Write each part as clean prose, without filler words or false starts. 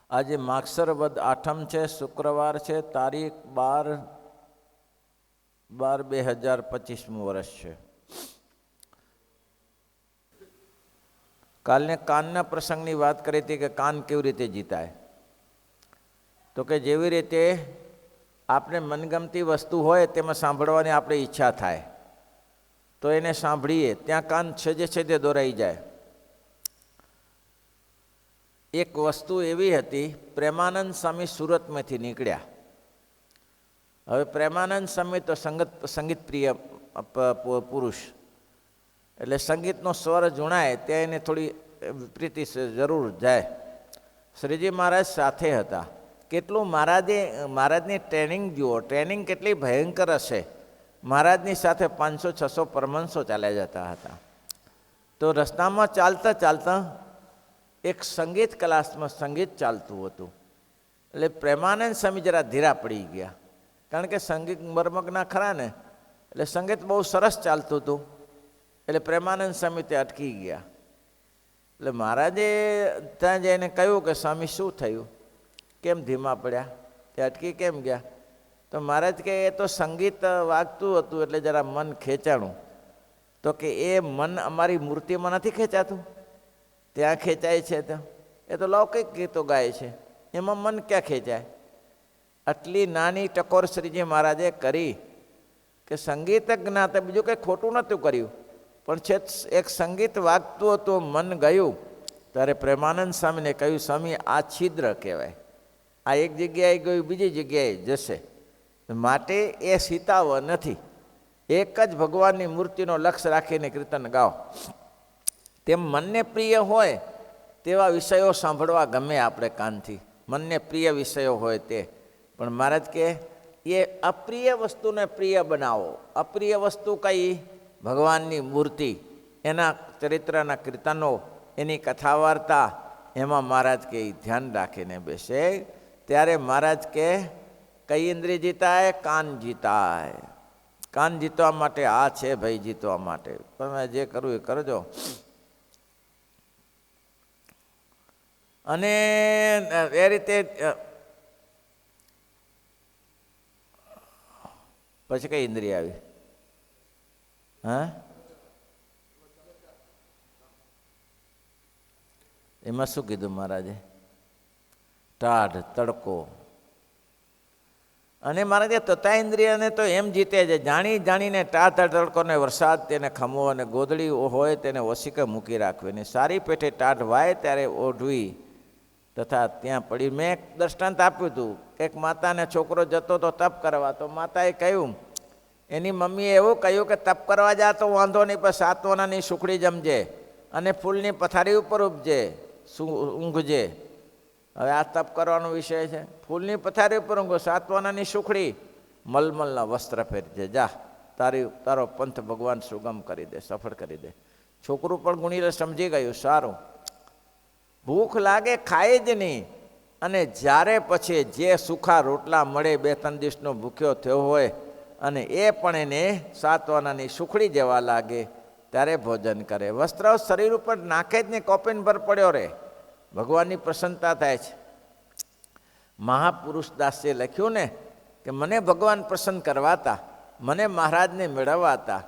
આજે માગસર વદ આઠમ છે, શુક્રવાર છે, તારીખ 12/12/2025 વર્ષ છે. કાલને કાનના પ્રસંગની વાત કરી હતી કે કાન કેવી રીતે જીતાય. તો કે જેવી રીતે આપણે મનગમતી વસ્તુ હોય તેમાં સાંભળવાની આપણી ઈચ્છા થાય તો એને સાંભળીએ, ત્યાં કાન છેજે છેજે દોરાઈ જાય. એક વસ્તુ એવી હતી, પ્રેમાનંદ સ્વામી સુરતમાંથી નીકળ્યા. હવે પ્રેમાનંદ સ્વામી તો સંગીત પ્રિય પુરુષ, એટલે સંગીતનો સ્વર જુણાય ત્યાં એને થોડી પ્રીતિ જરૂર જાય. શ્રીજી મહારાજ સાથે હતા. કેટલું મહારાજની ટ્રેનિંગ જુઓ, ટ્રેનિંગ કેટલી ભયંકર હશે. મહારાજની સાથે 500-600 પરમહંસો ચાલ્યા જતા હતા. તો રસ્તામાં ચાલતા ચાલતા એક સંગીત ક્લાસમાં સંગીત ચાલતું હતું. એટલે પ્રેમાનંદ સ્વામી જરા ધીરા પડી ગયા, કારણ કે સંગીત મરમગના ખરા ને, એટલે સંગીત બહુ સરસ ચાલતું હતું. એટલે પ્રેમાનંદ સ્વામી તે અટકી ગયા. એટલે મહારાજે ત્યાં જઈને કહ્યું કે સ્વામી શું થયું, કેમ ધીમા પડ્યા, તે અટકી કેમ ગયા? તો મહારાજ કે એ તો સંગીત વાગતું હતું એટલે જરા મન ખેંચાણું. તો કે એ મન અમારી મૂર્તિમાં નથી ખેંચાતું, ત્યાં ખેંચાય છે. તો એ તો લૌકિક ગીતો ગાય છે, એમાં મન ક્યાં ખેંચાય? આટલી નાની ટકોર શ્રીજી મહારાજે કરી કે સંગીત જ્ઞાતે બીજું કંઈ ખોટું નહોતું કર્યું, પણ છે એક સંગીત વાગતું હતું, મન ગયું. ત્યારે પ્રેમાનંદ સ્વામીને કહ્યું, સ્વામી આ છિદ્ર કહેવાય, આ એક જગ્યાએ ગયું બીજી જગ્યાએ જશે, માટે એ સીતાવ નથી. એક જ ભગવાનની મૂર્તિનો લક્ષ્ય રાખીને કીર્તન ગાઓ. તેમ મનને પ્રિય હોય તેવા વિષયો સાંભળવા ગમે આપણે કાનથી, મનને પ્રિય વિષયો હોય તે. પણ મહારાજ કે એ અપ્રિય વસ્તુને પ્રિય બનાવો. અપ્રિય વસ્તુ કઈ? ભગવાનની મૂર્તિ, એના ચરિત્રના કીર્તનો, એની કથા વાર્તા, એમાં મહારાજ કે ધ્યાન રાખીને બેસે. ત્યારે મહારાજ કે કઈ ઇન્દ્રિય જીતાય? કાન જીતાય. કાન જીતવા માટે આ છે ભાઈ, જીતવા માટે તમે જે કરવું એ કરજો. અને એ રીતે પછી કઈ ઇન્દ્રિય આવી? હા, એમાં શું કીધું મહારાજે? ટાઢ, તડકો. અને મહારાજે તથા ઇન્દ્રિયને તો એમ જીતે છે, જાણી જાણીને ટાઢ તડકોને વરસાદ તેને ખમવો, અને ગોદડી હોય તેને ઓશિકે મૂકી રાખવી, ને સારી પેઠે ટાઢ વાય ત્યારે ઓઢવી તથા ત્યાં પડી. મેં એક દ્રષ્ટાંત આપ્યું હતું. એક માતાને છોકરો જતો તો તપ કરવા, તો માતાએ કહ્યું, એની મમ્મીએ એવું કહ્યું કે તપ કરવા જા તો વાંધો નહીં, પણ 7 વાનાની સુખડી જમજે અને ફૂલની પથારી ઉપર ઉપજે, ઊંઘજે. હવે આ તપ કરવાનો વિષય છે. ફૂલની પથારી ઉપર ઊંઘો, 7 વાનાની સુખડી, મલમલના વસ્ત્ર પહેરજે, જા, તારો પંથ ભગવાન સુગમ કરી દે, સફળ કરી દે. છોકરું પણ ગુણીને સમજી ગયું, સારું. ભૂખ લાગે ખાય જ નહીં, અને જ્યારે પછી જે સુખા રોટલા મળે, 2-3 દિવસનો ભૂખ્યો થયો હોય, અને એ પણ એને 7 વાનાની સુખડી જેવા લાગે ત્યારે ભોજન કરે. વસ્ત્ર શરીર ઉપર નાખે જ ને, કોપીન પર પડ્યો રહે, ભગવાનની પ્રસન્નતા થાય છે. મહાપુરુષ દાસે લખ્યું ને કે મને ભગવાન પ્રસન્ન કરવાતા, મને મહારાજને મેળવવાતા,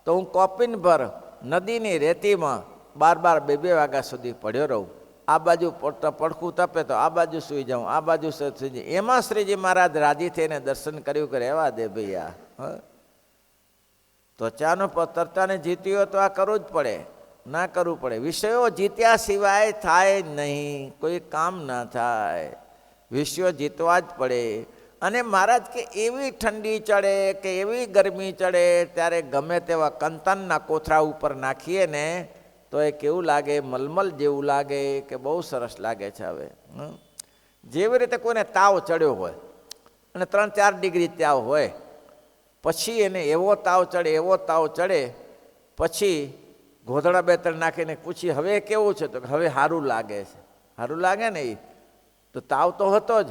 તો હું કોપીન પર નદીની રેતીમાં 12-2 વાગ્યા સુધી પડ્યો રહું. આ બાજુ પડખું તપે તો આ બાજુ સૂઈ જાઉં, આ બાજુ સૂઈ જાઉં. એમાં શ્રીજી મહારાજ રાજી થઈને દર્શન કર્યું કે રહેવા દે ભૈયા, ત્વચાનો તરતાને જીત્યો તો આ કરવું જ પડે, ના કરવું પડે. વિષયો જીત્યા સિવાય થાય નહીં, કોઈ કામ ના થાય. વિષયો જીતવા જ પડે. અને મહારાજ કે એવી ઠંડી ચડે કે એવી ગરમી ચડે ત્યારે ગમે તેવા કંતનના કોથળા ઉપર નાખીએ ને તો એ કેવું લાગે? મલમલ જેવું લાગે કે બહુ સરસ લાગે છે. હવે જેવી રીતે કોઈને તાવ ચડ્યો હોય અને 3-4 ડિગ્રી તાવ હોય, પછી એને એવો તાવ ચડે, પછી ગોધડા 2-3 નાખીને પૂછી હવે કેવું છે, તો હવે સારું લાગે છે. સારું લાગે ને, એ તો તાવ તો હતો જ,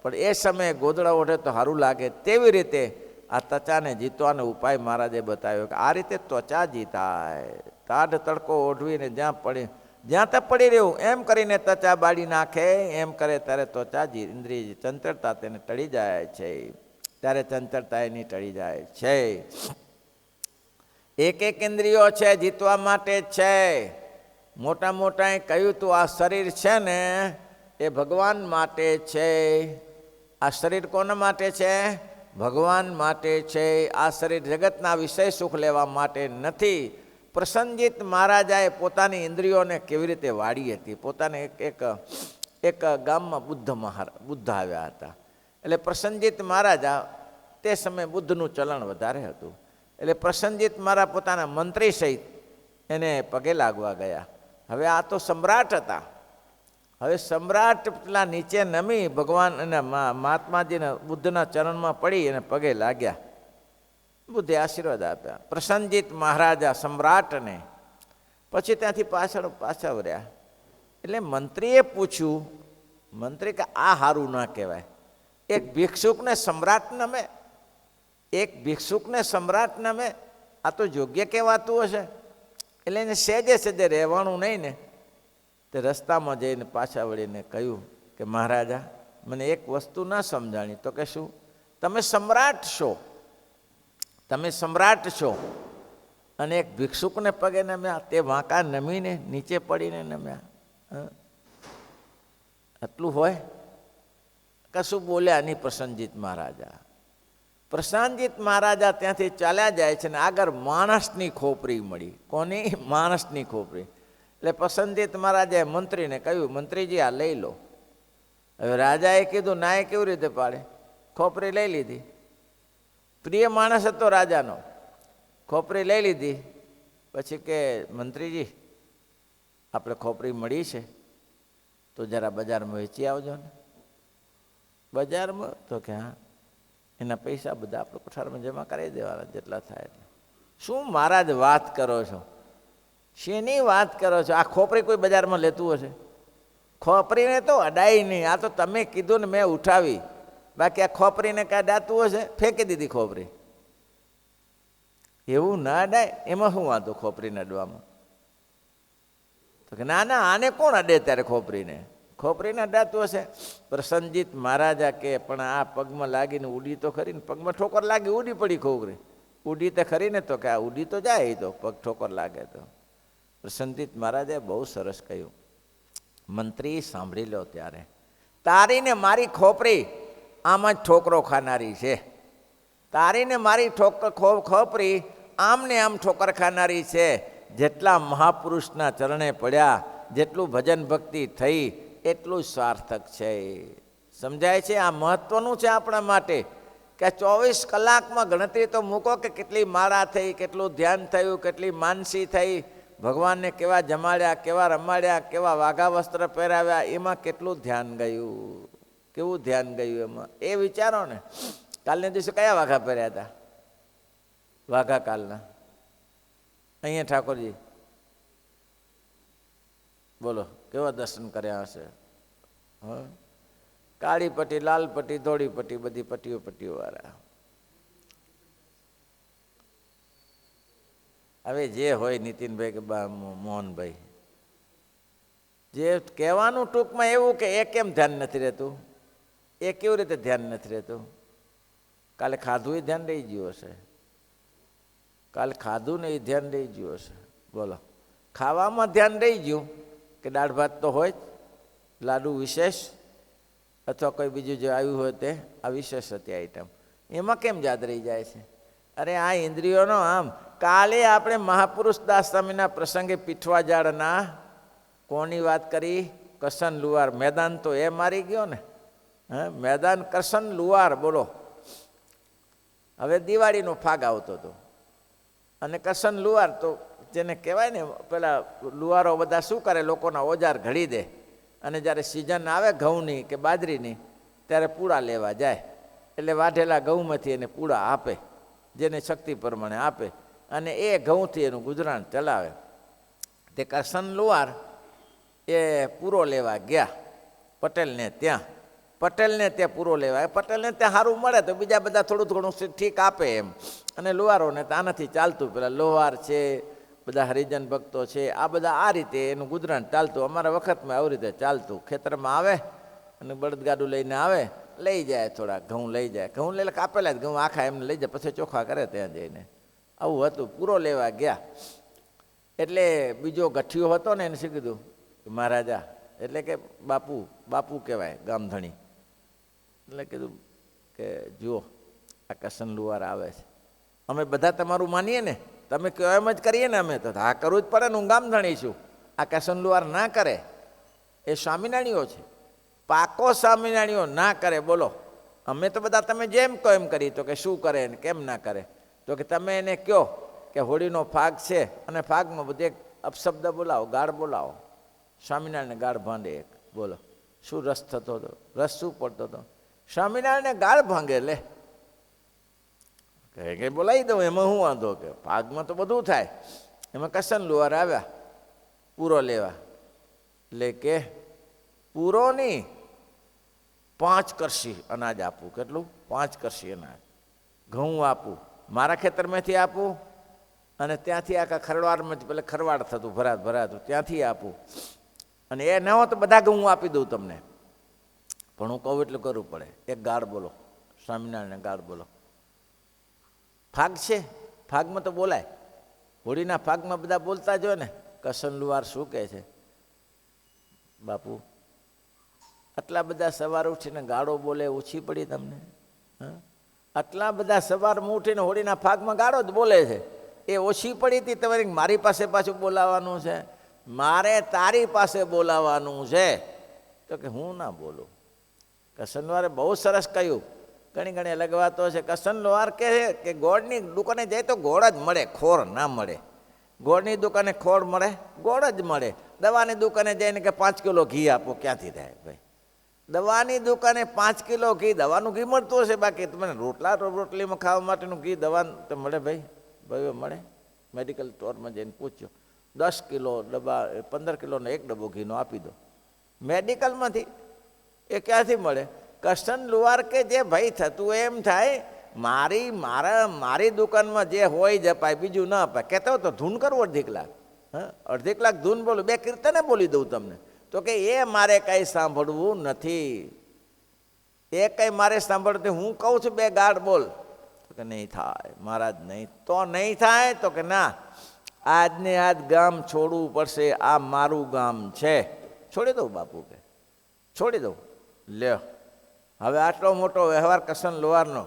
પણ એ સમયે ગોધડા ઓઢે તો સારું લાગે. તેવી રીતે આ ત્વચાને જીતવાનો ઉપાય મહારાજે બતાવ્યો કે આ રીતે ત્વચા જીતાય. ટાઢ તડકો ઓઢવીને જ્યાં પડે જ્યાં ત્યાં પડી રહ્યું એમ કરીને ત્વચા બાળી નાખે. એમ કરે ત્યારે ત્વચા ઇન્દ્રિય ચંચળતા તેને ટળી જાય છે. ત્યારે ચંચળતા એની ટળી જાય છે. એક એક ઇન્દ્રિયો છે જીતવા માટે છે. મોટા મોટાએ કહ્યું તું આ શરીર છે ને એ ભગવાન માટે છે. આ શરીર કોના માટે છે? ભગવાન માટે છે. આ શરીર જગતના વિષય સુખ લેવા માટે નથી. પ્રસન્નજીત મહારાજાએ પોતાની ઇન્દ્રિયોને કેવી રીતે વાળી હતી. પોતાને એક ગામમાં બુદ્ધ આવ્યા હતા. એટલે પ્રસન્નજીત મહારાજા તે સમયે બુદ્ધનું ચલણ વધારે હતું. એટલે પ્રસન્નજીત મહારાજ પોતાના મંત્રી સહિત એને પગે લાગવા ગયા. હવે આ તો સમ્રાટ હતા. હવે સમ્રાટ પેલા નીચે નમી ભગવાન અને મહાત્માજીને બુદ્ધના ચરણમાં પડી અને પગે લાગ્યા. બુદ્ધે આશીર્વાદ આપ્યા પ્રસન્નજીત મહારાજા સમ્રાટને. પછી ત્યાંથી પાછા વર્યા. એટલે મંત્રીએ પૂછ્યું, મંત્રી કે આ સારું ના કહેવાય. એક ભિક્ષુકને સમ્રાટ નમે, એક ભિક્ષુકને સમ્રાટ નમે, આ તો યોગ્ય કહેવાતું હશે. એટલે એને સહેજે સહેજે રહેવાનું નહીં ને. તે રસ્તામાં જઈને પાછા વળીને કહ્યું કે મહારાજા મને એક વસ્તુ ના સમજાણી. તો કે શું? તમે સમ્રાટ છો, તમે સમ્રાટ છો અને એક ભિક્ષુકને પગે નમ્યા, તે વાંકા નમીને નીચે પડીને નમ્યા. આટલું હોય? કશું બોલ્યા નહીં પ્રસન્નજીત મહારાજા. પ્રસન્નજીત મહારાજા ત્યાંથી ચાલ્યા જાય છે ને આગળ માણસની ખોપરી મળી. કોની? માણસની ખોપરી. એટલે પ્રસન્નજીત મહારાજાએ મંત્રીને કહ્યું, મંત્રીજી આ લઈ લો. હવે રાજાએ કીધું ના, એ કેવી રીતે પાડે? ખોપરી લઈ લીધી. પ્રિય માણસ હતો રાજાનો. ખોપરી લઈ લીધી. પછી કે મંત્રીજી આપણે ખોપરી મળી છે તો જરા બજારમાં વેચી આવજો ને. બજારમાં? તો કે હા. એના પૈસા બધા આપણે કોઠારમાં જમા કરાવી દેવાના જેટલા થાય એટલે. શું મહારાજ વાત કરો છો? શેની વાત કરો છો? આ ખોપરી કોઈ બજારમાં લેતું હશે? ખોપરીને તો અડાઈ નહીં. આ તો તમે કીધું ને મેં ઉઠાવી. બાકી આ ખોપરીને કાંઈ દાતું હશે? ફેંકી દીધી ખોપરી. એવું ના અડાય. એમાં શું વાંધો ખોપરીને અડવામાં? તો કે ના ના, આને કોણ અડે ત્યારે ખોપરીને? ખોપરીને અડાતું હશે. પ્રસન્નજીત મહારાજા કે પણ આ પગમાં લાગીને ઉડી તો ખરી ને. પગમાં ઠોકર લાગી ઉડી પડી ખોપરી. ઉડી તો ખરી ને. તો કે આ ઉડી તો જાય તો પગ ઠોકર લાગે તો. પ્રસન્નજીત મહારાજે બહુ સરસ કહ્યું. મંત્રી સાંભળી લો ત્યારે, તારીને મારી ખોપરી આમ જ ઠોકરો ખાનારી છે. તારીને મારી ખોપરી આમને આમ ઠોકર ખાનારી છે. જેટલા મહાપુરુષના ચરણે પડ્યા, જેટલું ભજન ભક્તિ થઈ એટલું સાર્થક છે. સમજાય છે? આ મહત્વનું છે આપણા માટે કે 24 કલાકમાં ગણતરી તો મૂકો કે કેટલી માળા થઈ, કેટલું ધ્યાન થયું, કેટલી માનસી થઈ, ભગવાનને કેવા જમાડ્યા, કેવા રમાડ્યા, કેવા વાઘા વસ્ત્ર પહેરાવ્યા, એમાં કેટલું ધ્યાન ગયું, કેવું ધ્યાન ગયું એમાં. એ વિચારો ને. કાલને દિવસે કયા વાઘા પહેર્યા હતા? વાઘા કાલના અહીંયા ઠાકોરજી બોલો કેવા દર્શન કર્યા હશે? હા, કાળી પટ્ટી, લાલ પટ્ટી, ધોળી પટ્ટી, બધી પટ્ટીઓ પટ્ટીઓ વાળા. હવે જે હોય નીતિનભાઈ કે મોહનભાઈ, જે કહેવાનું ટૂંકમાં એવું કે એ કેમ ધ્યાન નથી રહેતું? એ કેવી રીતે ધ્યાન નથી રહેતું? કાલે ખાધું એ ધ્યાન રહી ગયું હશે. કાલે ખાધું ને એ ધ્યાન રહી ગયું હશે. બોલો, ખાવામાં ધ્યાન રહી ગયું કે દાળ ભાત તો હોય જ, લાડુ વિશેષ અથવા કોઈ બીજું જે આવ્યું હોય તે આ વિશેષ હતી આઈટમ, એમાં કેમ યાદ રહી જાય છે? અરે આ ઇન્દ્રિયોનો આમ. કાલે આપણે મહાપુરુષ દાસ સ્વામીના પ્રસંગે પીઠવા ઝાડના કોની વાત કરી? કરશન લુવાર. મેદાન તો એ મારી ગયો ને. હા, મેદાન કરશન લુવાર. બોલો, હવે દિવાળીનો ફાગ આવતો હતો અને કરશન લુવાર તો જેને કહેવાય ને, પેલા લુવારો બધા શું કરે? લોકોના ઓજાર ઘડી દે અને જ્યારે સિઝન આવે ઘઉંની કે બાજરીની ત્યારે પૂળા લેવા જાય. એટલે વાઢેલા ઘઉંમાંથી એને પૂળા આપે, જેને શક્તિ પ્રમાણે આપે, અને એ ઘઉંથી એનું ગુજરાન ચલાવે. તે કરશન લુવાર એ પૂરો લેવા ગયા પટેલને ત્યાં. પટેલને ત્યાં પૂરો લેવા, પટેલને ત્યાં સારું મળે તો બીજા બધા થોડું થોડું ઠીક આપે એમ. અને લુહારોને તો આનાથી ચાલતું. પેલા લોહાર છે, બધા હરિજન ભક્તો છે, આ બધા આ રીતે એનું ગુજરાન ચાલતું. અમારા વખતમાં આવી રીતે ચાલતું. ખેતરમાં આવે અને બળદગાડું લઈને આવે, લઈ જાય, થોડા ઘઉં લઈ જાય, ઘઉં લઈને કાપેલા જ ઘઉં આખા એમને લઈ જાય, પછી ચોખ્ખા કરે ત્યાં જઈને. આવું હતું. પૂરો લેવા ગયા એટલે બીજો ગઠિયો હતો ને એને શું કીધું, મહારાજા એટલે કે બાપુ કહેવાય, ગામધણી. એટલે કીધું કે જુઓ આ કસન લુહાર આવે છે, અમે બધા તમારું માનીએ ને, તમે કહો એમ જ કરીએ ને, અમે તો હા કરવું જ પડે ને, હું ગામધણી છું. આ કસન લુહાર ના કરે એ સ્વામિનારાયણીઓ છે, પાકો સ્વામિનારાયણીઓ ના કરે. બોલો અમે તો બધા તમે જેમ કહો એમ કરી. તો કે શું કરે ને કેમ ના કરે? તો કે તમે એને કહો કે હોળીનો ફાગ છે અને ફાગમાં બધે અપશબ્દ બોલાવો, ગાળ બોલાવો. સ્વામિનારાયણને ગાળ ભાંડે એક. બોલો શું રસ થતો હતો? રસ શું પડતો હતો? સ્વામિનારાયણને ગાળ ભાંગે. લે કે બોલાવી દઉં, એમાં શું વાંધો? કે ફાગમાં તો બધું થાય. એમાં કસન લુહાર આવ્યા પૂરો લેવા. એટલે કે પૂરો નહીં, 5 કરશી અનાજ આપું. કેટલું? 5 કરશી અનાજ. ઘઉં આપું, મારા ખેતરમાંથી આપું, અને ત્યાંથી આખા ખરવાડમાં પેલે ખરવાડ થતું ભરાતું ત્યાંથી આપું. અને એ ન હોય તો બધા ઘઉં આપી દઉં તમને, પણ હું કહું એટલું કરવું પડે. એક ગાળ બોલો, સ્વામિનારાયણ ગાળ બોલો. ફાગ છે, ફાગમાં તો બોલાય. હોળીના ફાગમાં બધા બોલતા જ હોય ને. કસન લુહાર શું કહે છે? બાપુ આટલા બધા સવાર ઉઠીને ગાળો બોલે, ઓછી પડી તમને? હા, આટલા બધા સવારમાં ઉઠીને હોળીના ફાગમાં ગાળો જ બોલે છે, એ ઓછી પડી હતી તમારી? મારી પાસે પાછું બોલાવાનું છે, મારે તારી પાસે બોલાવાનું છે. તો કે હું ના બોલું. કસન લુહારે બહુ સરસ કહ્યું. ઘણી અલગ વાતો છે. કસન લુહાર કહે કે ગોળની દુકાને જાય તો ગોળ જ મળે, ખોર ના મળે. ગોળની દુકાને ખોર મળે, ગોળ જ મળે. દવાની દુકાને જઈને કે 5 કિલો ઘી આપો, ક્યાંથી થાય ભાઈ? દવાની દુકાને 5 કિલો ઘી, દવાનું ઘી મળતું હશે, બાકી તમને રોટલીમાં ખાવા માટેનું ઘી દવાનું તો મળે ભાઈ? ભાઈઓ મળે? મેડિકલ સ્ટોરમાં જઈને પૂછ્યો, 10 કિલો ડબ્બા, 15 કિલોનો એક ડબ્બો ઘીનો આપી દો. મેડિકલમાંથી એ ક્યાંથી મળે? કસન લુહાર કે જે ભાઈ થતું એમ થાય, મારી દુકાનમાં જે હોય જ અપાય, બીજું ના અપાય. કહેતો તો ધૂન કરવું અડધી કલાક, અડધી કલાક ધૂન બોલું, 2 કીર્તને બોલી દઉં તમને. તો કે એ મારે કંઈ સાંભળવું નથી, એ કંઈ મારે સાંભળતું. હું કહું છું 2 ગાળ બોલ. તો કે નહીં થાય મહારાજ, નહીં તો નહીં થાય. તો કે ના, આજને આજ ગામ છોડવું પડશે, આ મારું ગામ છે. છોડી દઉં બાપુ? કે છોડી દઉં. લ્યો હવે આટલો મોટો વ્યવહાર કસન લુહારનો,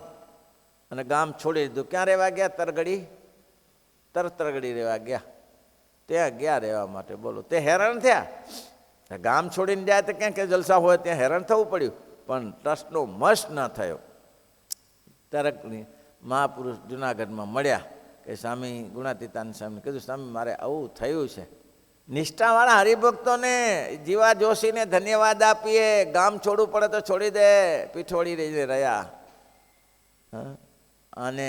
અને ગામ છોડી દીધું. ક્યાં રહેવા ગયા? તરગડી રહેવા ગયા. ત્યાં ગયા રહેવા માટે. બોલો તે હેરાન થયા? ગામ છોડીને જાય તો ક્યાં કે જલસા હોય ત્યાં હેરાન થવું પડ્યું, પણ ટ્રસ્ટનો મસ્ત ન થયો. તરકની મહાપુરુષ જુનાગઢમાં મળ્યા કે સ્વામી ગુણાતીતાન સ્વામી કીધું, સ્વામી મારે આવું થયું છે. નિષ્ઠાવાળા હરિભક્તોને જીવા જોશીને ધન્યવાદ આપીએ. ગામ છોડવું પડે તો છોડી દે. પીઠોળી રહીને રહ્યા, અને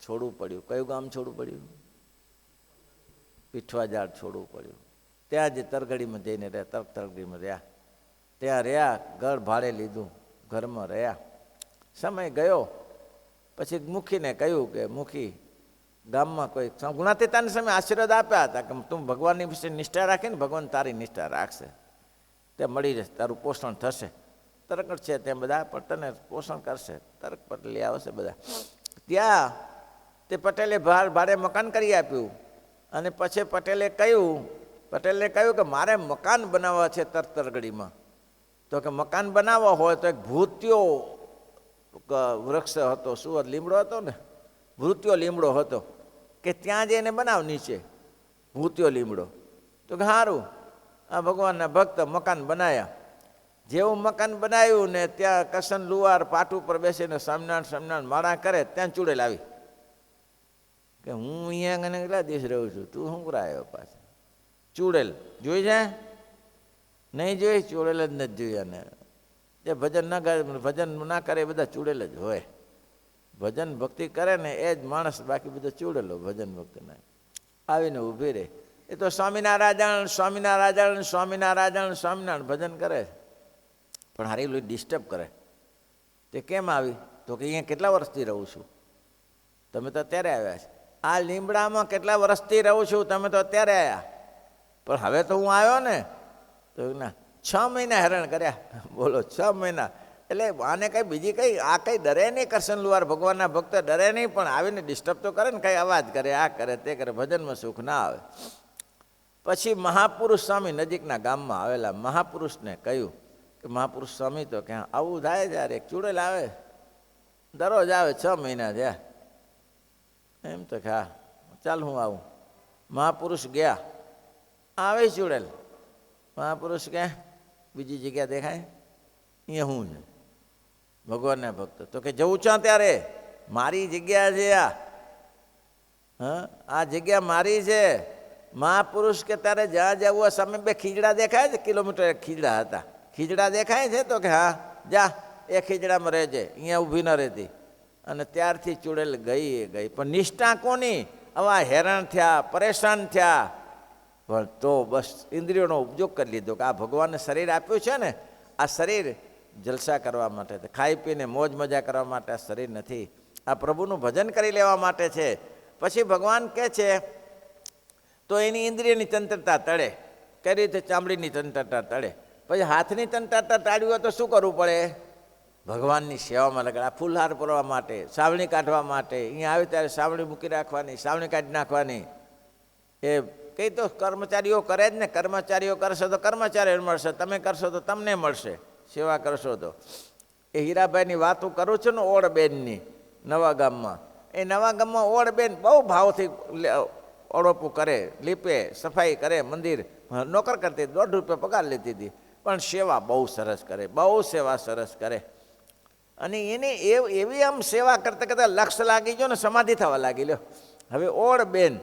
છોડવું પડ્યું. કયું ગામ છોડવું પડ્યું? પીઠવાજાડ છોડવું પડ્યું. ત્યાં જ તરગડીમાં જઈને રહ્યા, તરગડીમાં રહ્યા. ત્યાં રહ્યા, ઘર ભાડે લીધું, ઘરમાં રહ્યા. સમય ગયો પછી મુખીને કહ્યું કે મુખી, ગામમાં કોઈ ગુણાતીતાને સમય આશીર્વાદ આપ્યા હતા કે તું ભગવાનની વિશે નિષ્ઠા રાખીને ભગવાન તારી નિષ્ઠા રાખશે, તે મળી જશે, તારું પોષણ થશે. તરકડ છે ત્યાં બધા પણ તને પોષણ કરશે. તરક પટેલી આવશે બધા. ત્યાં તે પટેલે ભાડે મકાન કરી આપ્યું. અને પછી પટેલે કહ્યું કે મારે મકાન બનાવવા છે તરગડીમાં. તો કે મકાન બનાવવા હોય તો એક ભૂત્યો વૃક્ષ હતો, શું લીમડો હતો ને, ભૂત્યો લીમડો હતો, કે ત્યાં જઈને બનાવ નીચે ભૂત્યો લીમડો. તો કે સારું. આ ભગવાનના ભક્ત મકાન બનાવ્યા. જેવું મકાન બનાવ્યું ને ત્યાં કસન લુહાર પાટ ઉપર બેસીને સ્વામિનારાયણ માળા કરે, ત્યાં ચૂડેલ આવી કે હું અહીંયા કને કેટલા દિવસ રહું છું, તું શું કરાયો પાછા? ચૂડેલ જોઈ છે? નહીં જોઈ? ચૂડેલ જ નથી જોયા ને. જે ભજન ના કરે એ બધા ચૂડેલ જ હોય. ભજન ભક્તિ કરે ને એ જ માણસ, બાકી બધો ચૂડેલો ભજન ભક્તિ ના. આવીને ઊભી રહે. એ તો સ્વામિનારાયણ સ્વામિનારાયણ સ્વામિનારાયણ સ્વામિનારાયણ ભજન કરે, પણ હારી ડિસ્ટર્બ કરે. તે કેમ આવી? તો કે અહીંયા કેટલા વર્ષથી રહું છું, તમે તો અત્યારે આવ્યા છે. આ લીમડામાં કેટલા વર્ષથી રહું છું, તમે તો અત્યારે આવ્યા, પણ હવે તો હું આવ્યો ને. તો ના, 6 મહિના હેરાન કર્યા. બોલો, 6 મહિના. એટલે આને કંઈ બીજી કંઈ આ કંઈ ડરે નહીં. કરશન લુહાર ભગવાનના ભક્ત ડરે નહીં, પણ આવીને ડિસ્ટર્બ તો કરે ને, કંઈ અવાજ કરે, આ કરે તે કરે, ભજનમાં સુખ ના આવે. પછી મહાપુરુષ સ્વામી નજીકના ગામમાં આવેલા મહાપુરુષને કહ્યું કે મહાપુરુષ સ્વામી તો ક્યાં આવું થાય જ્યારે એક ચૂડેલ આવે, દરરોજ આવે, 6 મહિના થયા. એમ તો કે હા, ચાલ હું આવું. મહાપુરુષ ગયા, આવે ચૂડેલ. મહાપુરુષ ક્યાં બીજી જગ્યા દેખાય, અહીંયા હું છે ભગવાનના ભક્ત. તો કે જવું છે ત્યારે મારી જગ્યા છે આ, હા આ જગ્યા મારી છે. મહાપુરુષ કે તારે જ્યાં જવું સામે 2 ખીજડા દેખાય છે, કિલોમીટર 1 ખીજડા હતા. ખીજડા દેખાય છે? તો કે હા, જા એ ખીજડામાં રહેજે, અહીંયા ઊભી ન રહેતી. અને ત્યારથી ચૂડેલ ગઈ. પણ નિષ્ઠા કોની? આવા હેરાન થયા, પરેશાન થયા, પણ તો બસ ઇન્દ્રિયોનો ઉપયોગ કરી લીધો કે આ ભગવાનને શરીર આપ્યું છે ને, આ શરીર જલસા કરવા માટે, ખાઈ પીને મોજ મજા કરવા માટે આ શરીર નથી, આ પ્રભુનું ભજન કરી લેવા માટે છે. પછી ભગવાન કહે છે તો એની ઇન્દ્રિયની તંત્રતા તળે. કઈ રીતે? ચામડીની તંત્રતા તળે. પછી હાથની તંત્રતા ટાળવી હોય તો શું કરવું પડે? ભગવાનની સેવામાં લગાડ. ફૂલહાર પૂરવા માટે, સાવણી કાઢવા માટે, અહીંયા આવે ત્યારે સાવણી મૂકી રાખવાની, સાવણી કાઢી નાખવાની. એ કંઈ તો કર્મચારીઓ કરે જ ને. કર્મચારીઓ કરશો તો કર્મચારીઓ મળશે, તમે કરશો તો તમને મળશે, સેવા કરશો તો. એ હીરાભાઈની વાત હું કરું છું ને, ઓળબેનની, નવા ગામમાં. એ નવા ગામમાં ઓળબેન બહુ ભાવથી ઓળોપું કરે, લીપે, સફાઈ કરે, મંદિર નોકર કરતી, 1.5 રૂપિયા પગાર લેતી હતી, પણ સેવા બહુ સરસ કરે, બહુ સેવા સરસ કરે. અને એને એવી આમ સેવા કરતાં કરતાં લક્ષ લાગી ગયો ને, સમાધિ થવા લાગી લ્યો. હવે ઓળબેન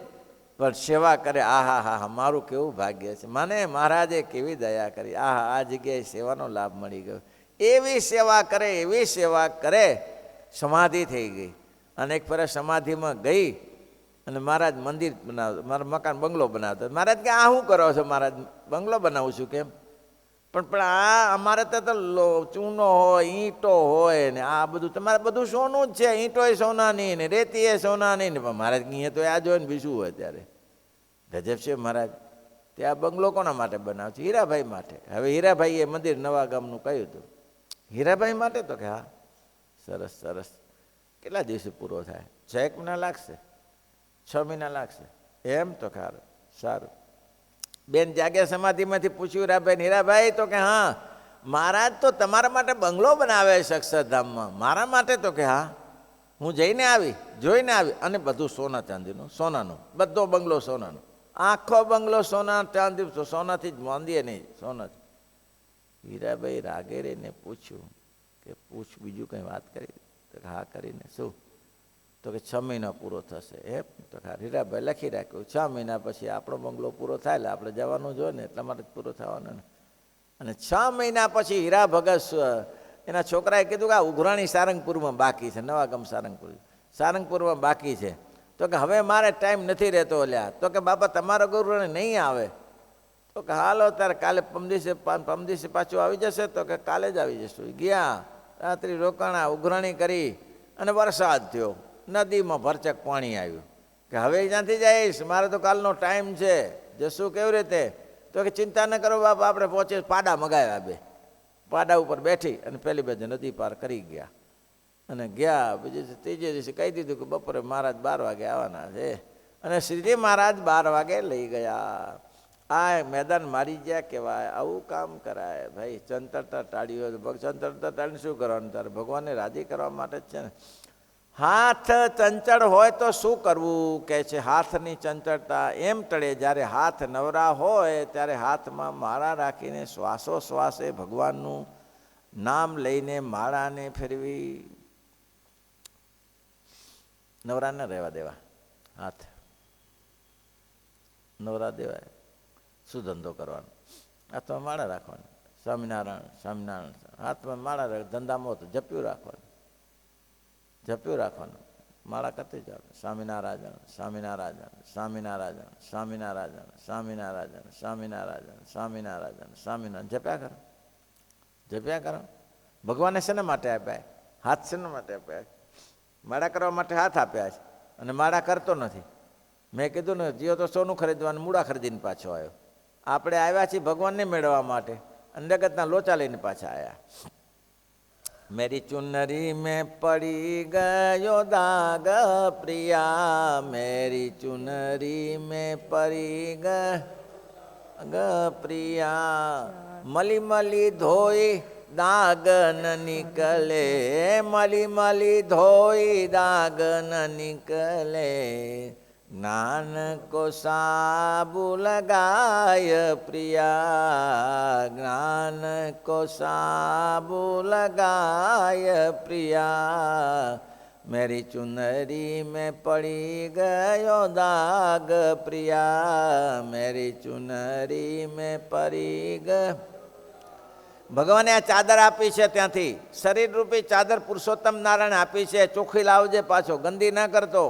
પણ સેવા કરે. આહા હા હા, મારું કેવું ભાગ્ય છે, મને મહારાજે કેવી દયા કરી, આહા આ જગ્યાએ સેવાનો લાભ મળી ગયો. એવી સેવા કરે, એવી સેવા કરે, સમાધિ થઈ ગઈ. અને એક ફેર સમાધિમાં ગઈ અને મહારાજ મંદિર બનાવતો, મારા મકાન બંગલો બનાવતો. મહારાજ કે આ શું કરો છો? મહારાજ બંગલો બનાવું છું. કેમ? પણ આ અમારે તો ચૂનો હોય, ઈંટો હોય ને આ બધું, તમારે બધું સોનું જ છે. ઈંટો એ સોનાની ને રેતી એ સોનાની ને. પણ મહારાજ અહીંયા તો આ જોઈએ ને બીજું હોય ત્યારે. ગજબ છે મહારાજ. તે આ બંગલો કોના માટે બનાવ છે? હીરાભાઈ માટે. હવે હીરાભાઈએ મંદિર નવા ગામનું કહ્યું હતું. હીરાભાઈ માટે? તો કે હા, સરસ સરસ. કેટલા દિવસે પૂરો થાય? 6 મહિના લાગશે, 6 મહિના લાગશે. એમ? તો સારું સારું. બેન જાગ્યા સમાધિમાંથી પૂછ્યું હીરાભાઈ, હીરાભાઈ? તો કે હા, મહારાજ તો તમારા માટે બંગલો બનાવે છે અક્ષરધામમાં. મારા માટે? તો કે હા, હું જઈને આવી, જોઈને આવી. અને બધું સોના ચાંદીનું, સોનાનું, બધો બંગલો સોનાનો, આખો બંગલો સોના ચાંદી, સોનાથી જ માંદીએ નહીં, સોનાથી. હીરાભાઈ રાગે રહીને પૂછ્યું કે પૂછ, બીજું કંઈ વાત કરી? તો હા કરીને. શું? તો કે 6 મહિના પૂરો થશે. એમ? તો હા. હીરાભાઈ લખી રાખ્યું, 6 મહિના પછી આપણો બંગલો પૂરો થાય એટલે આપણે જવાનું જોઈએ ને, એટલા માટે પૂરો થવાનો ને. અને 6 મહિના પછી હીરા ભગત એના છોકરાએ કીધું કે આ ઉઘરાણી સારંગપુરમાં બાકી છે, નવા ગામ સારંગપુરમાં બાકી છે. તો કે હવે મારે ટાઈમ નથી રહેતો. અલ્યા તો કે બાપા તમારો ગુરુરાણી નહીં આવે. તો કે હાલો ત્યારે કાલે પમદિવસે પાછું આવી જશે. તો કે કાલે જ આવી જશું. ગયા, રાત્રિ રોકાણા, ઉઘરાણી કરી અને વરસાદ થયો, નદીમાં ભરચક પાણી આવ્યું. કે હવે ત્યાંથી જઈશ, મારે તો કાલનો ટાઈમ છે, જશું કેવી રીતે? તો કે ચિંતા ન કરો બાપા, આપણે પહોંચે. પાડા મગાવ્યા, 2 પાડા ઉપર બેઠી અને પેલી બાજુ નદી પાર કરી ગયા. અને ગયા બીજે ત્રીજે દિવસે કહી દીધું કે બપોરે મહારાજ 12 વાગે આવવાના છે. અને શ્રીજી મહારાજ 12 વાગે લઈ ગયા. આ મેદાન મારી ગયા કહેવાય. આવું કામ કરાય ભાઈ. ચંચળતા ટાળી હોય, ચંચળતા ટાળીને શું કરવાનું? તારે ભગવાનને રાજી કરવા માટે જ છે ને. હાથ ચંચળ હોય તો શું કરવું? કહે છે હાથની ચંચળતા એમ ટળે જ્યારે હાથ નવરા હોય ત્યારે હાથમાં માળા રાખીને શ્વાસોશ્વાસે ભગવાનનું નામ લઈને માળાને ફેરવી. નવરા ન રહેવા દેવા, હાથ નવરા દેવાય. શું ધંધો કરવાનો? હાથમાં માળા રાખવાની. સ્વામિનારાયણ સ્વામિનારાયણ, હાથમાં માળા રાખ. ધંધામાં તો જપ્યું રાખવાનું, જપ્યું રાખવાનું, માળા કરતી જાવ. સ્વામિનારાયણ સ્વામિનારાયણ સ્વામિનારાયણ સ્વામિનારાયણ સ્વામિનારાયણ સ્વામિનારાયણ સ્વામિનારાયણ સ્વામિનારાયણ જપ્યા કરો, જપ્યા કરો. ભગવાને શેના માટે આપ્યા? હાથ શેના માટે આપ્યા? માળા કરવા માટે હાથ આપ્યા છે. અને માળા કરતો નથી. મેં કીધું ને, જીઓ તો સોનું ખરીદવાનું મૂળા ખરીદીને પાછો આવ્યો. આપણે આવ્યા છીએ ભગવાનને મેળવવા માટે, અને જગતના લોચા લઈને પાછા આવ્યા. મેરી ચુનરી મેં પડી ગયો દાગ પ્રિયા, મેરી ચુનરી મેં પડી પ્રિયા, મલી મલી ધોઈ દાગ ન નિકલે, મલી મલી ધોઈ દાગ ન નિકલે, જ્ઞાન કો સાબુ લગાય પ્રિયા, જ્ઞાન કો સાબુ લગાય પ્રિયા, મેરી ચુનરી મેં પડી ગયો દાગ પ્રિયા, મેરી ચુનરી મેં પડી ગયો. ભગવાને આ ચાદર આપી છે, ત્યાંથી શરીર રૂપી ચાદર પુરુષોત્તમ નારાયણ આપી છે. ચોખ્ખી લાવજે, પાછો ગંદી ના કરતો.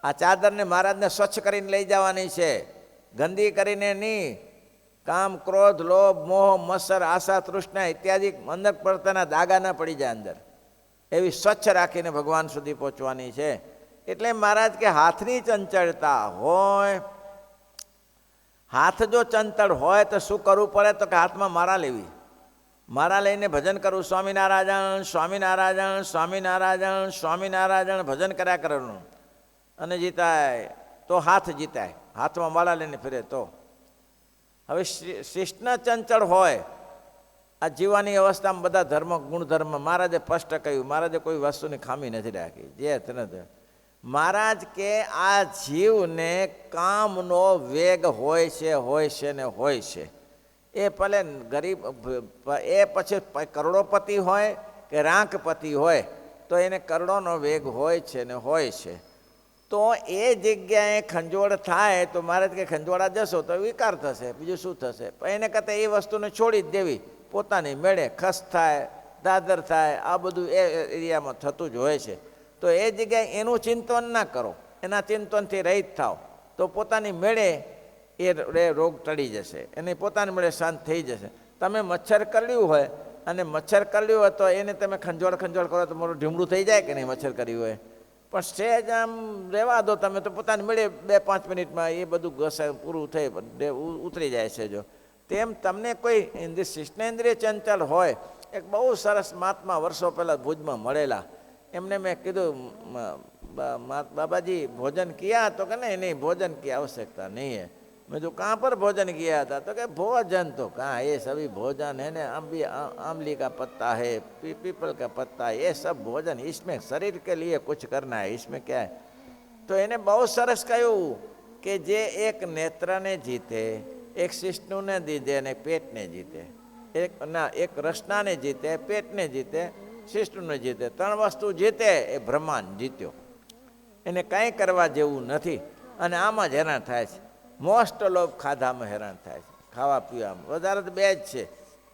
આ ચાદરને મહારાજને સ્વચ્છ કરીને લઈ જવાની છે, ગંદી કરીને નહીં. કામ, ક્રોધ, લોભ, મોહ, મત્સર, આશા, તૃષ્ણા ઇત્યાદિ અંદર પડતાના દાગા ના પડી જાય અંદર, એવી સ્વચ્છ રાખીને ભગવાન સુધી પહોંચવાની છે. એટલે મહારાજ કે હાથની ચંચળતા હોય, હાથ જો ચંચળ હોય તો શું કરવું પડે? તો કે હાથમાં માળા લેવી, માળા લઈને ભજન કરવું. સ્વામિનારાયણ સ્વામિનારાયણ સ્વામિનારાયણ સ્વામિનારાયણ ભજન કર્યા કરવાનું. અને જીતાય તો હાથ જીતાય, હાથમાં માળા લઈને ફરે તો. હવે શિષ્ણ ચંચળ હોય, આ જીવવાની અવસ્થામાં બધા ધર્મ ગુણધર્મ મહારાજે સ્પષ્ટ કહ્યું. મહારાજે કોઈ વસ્તુની ખામી નથી રાખી. જે તને મહારાજ કે આ જીવને કામનો વેગ હોય છે ને હોય છે. એ ભલે ગરીબ, એ પછી કરોડોપતિ હોય કે રાંકપતિ હોય, તો એને કરોડોનો વેગ હોય છે ને હોય છે. તો એ જગ્યાએ ખંજોળ થાય તો મહારાજ કે ખંજોળા જશો તો વિકાર થશે, બીજું શું થશે? પણ એને કરતાં એ વસ્તુને છોડી જ દેવી, પોતાની મેળે ખસ થાય, દાદર થાય, આ બધું એ એરિયામાં થતું જ હોય છે. તો એ જગ્યાએ એનું ચિંતન ના કરો, એના ચિંતનથી રહિત થાવ, તો પોતાની મેળે એ રોગ ટળી જશે, એની પોતાની મેળે શાંત થઈ જશે. તમે મચ્છર કરડ્યું હોય, અને મચ્છર કરડ્યું હોય તો એને તમે ખંજોળ કરો તો મારું ઢીમડું થઈ જાય કે નહીં? મચ્છર કર્યું હોય પણ સહેજ આમ રહેવા દો તમે, તો પોતાની મેળે 2-5 મિનિટમાં એ બધું ઘસાય પૂરું થઈ ઉતરી જાય છે. જો તેમ તમને કોઈ શિષ્ણેન્દ્રિય ચંચલ હોય, એક બહુ સરસ મહાત્મા વર્ષો પહેલાં ભુજમાં મળેલા, એમને મેં કીધું, બાબાજી ભોજન કિયા? તો કે નહીં, ભોજન की आवश्यकता नहीं है. मैं जो कहाँ पर भोजन किया था? तो क्या भोजन तो कहाँ, ये सभी भोजन है ना, आमली का पत्ता है, पीपल का पत्ता, ये सब भोजन, इसमें शरीर के लिए कुछ करना है, इसमें क्या है? तो એને બહુ સરસ કહ્યું કે જે એક નેત્રને જીતે, એક શિષ્ણુને જીતે અને પેટને જીતે, એક રસનાને જીતે, પેટને જીતે, શિષ્ણુને જીતે, 3 વસ્તુ જીતે એ બ્રહ્માંડ જીત્યો. એને કાંઈ કરવા જેવું નથી. અને આમાં જ હેરાન થાય છે. મોસ્ટ લોક ખાધામાં હેરાન થાય છે, ખાવા પીવામાં. વધારે તો 2 જ છે,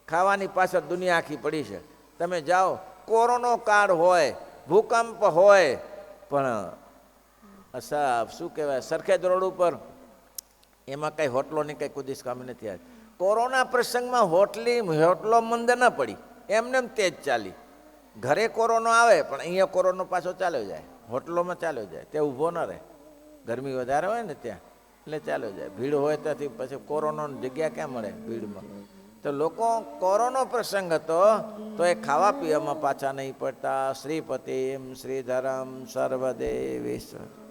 ખાવાની પાછળ દુનિયા આખી પડી છે. તમે જાઓ, કોરોનો કાળ હોય, ભૂકંપ હોય, પણ શું કહેવાય, સરખેજ રોડ ઉપર એમાં કંઈ હોટલોની કંઈ કુદીસ કામ નથી આવી. કોરોના પ્રસંગમાં હોટલો મંદ ન પડી, એમને તેજ ચાલી. ઘરે કોરોનો આવે પણ અહીંયા કોરોનો પાછો ચાલ્યો જાય, હોટલોમાં ચાલ્યો જાય, ત્યાં ઊભો ન રહે. ગરમી વધારે હોય ને ત્યાં, એટલે ચાલ્યો જાય. ભીડ હોય ત્યાંથી પછી કોરોનાની જગ્યા ક્યાં મળે ભીડમાં? તો લોકો કોરોનો પ્રસંગ હતો તો એ ખાવા પીવામાં પાછા નહીં પડતા. શ્રીપતિમ શ્રીધરમ સર્વદેવેશ્વર.